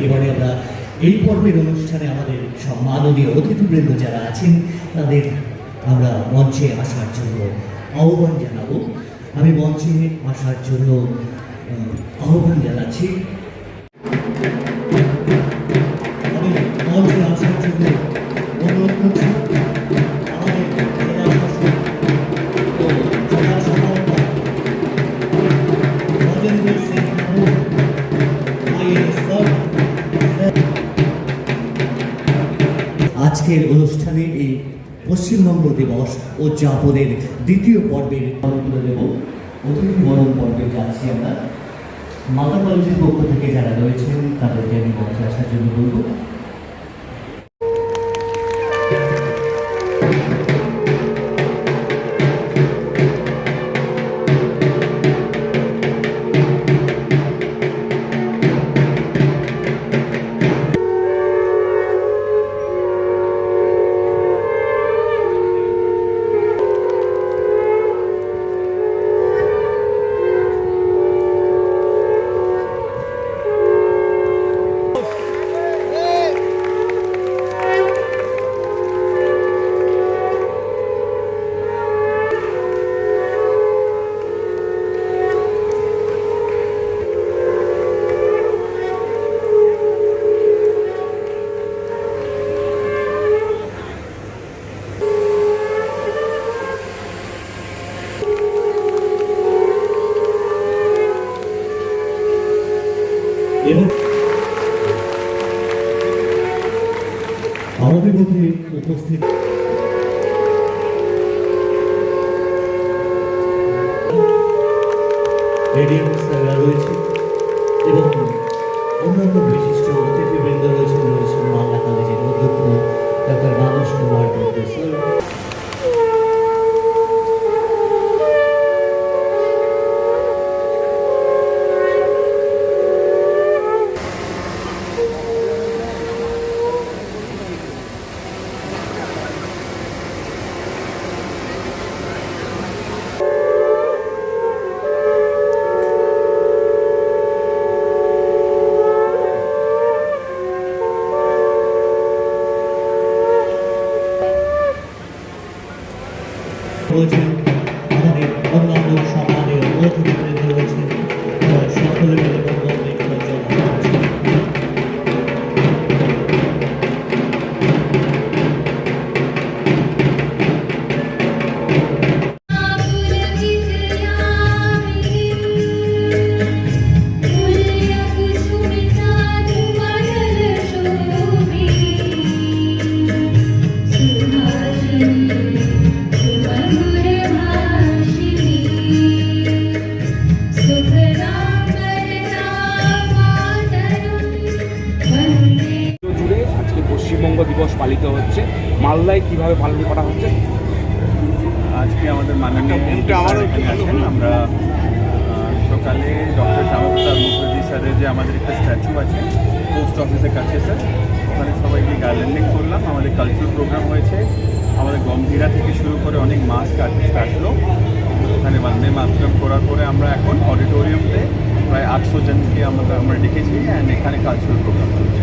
এবারে আমরা এই পর্বের অনুষ্ঠানে আমাদের সব মাননীয় অতিথিবৃন্দ যারা আছেন তাদের আমরা মঞ্চে আসার জন্য আহ্বান জানাবো। আমি মঞ্চে আসার জন্য আহ্বান জানাচ্ছি। আমি মঞ্চে আসার জন্য অনুরোধ করছি আমাদের জেলা শাসক ও জেলা সভাপতি রাজেন্দ্র সিং IAS স্যার। আজকের অনুষ্ঠানে এই পশ্চিমবঙ্গ দিবস উদযাপনের দ্বিতীয় পর্বের তুলে দেব। অতিথি বরণ পর্বে যাচ্ছি আমরা। মালদা কলেজের পক্ষ থেকে যারা রয়েছেন তাদেরকে আমি মঞ্চে আসার জন্য বলব। এবং আমাদের মধ্যে উপস্থিত রেডিও স্যাররা রয়েছে এবং অন্যান্য বিশিষ্ট অতিথিবৃন্দ রয়েছেন মালদা কলেজের অধ্যক্ষ ডক্টর মানস কুমার দত্ত স্যার। রয়েছেন আমাদের অন্যান্য সম্মানীয় অতিথিবৃন্দ রয়েছেন, সকলে মিলে পশ্চিমবঙ্গ দিবস পালিত হচ্ছে। মালদায় কিভাবে পালন করা হচ্ছে? আজকে আমাদের মাননীয় আছেন, আমরা সকালে ডক্টর শ্যামাপ্রসাদ মুখার্জি স্যারের যে আমাদের একটা স্ট্যাচু আছে পোস্ট অফিসের কাছে স্যার, ওখানে সবাইকে গার্ল্যান্ডিং করলাম। আমাদের কালচারাল প্রোগ্রাম হয়েছে, আমাদের গম্ভীরা থেকে শুরু করে অনেক মাস্ক আর্টিস্ট আসলো। ওখানে বন্দে মাতরম করার পরে আমরা এখন অডিটোরিয়ামে প্রায় 800 জনকে আমরা ডেকেছি অ্যান্ড এখানে কালচারাল প্রোগ্রাম চলছে।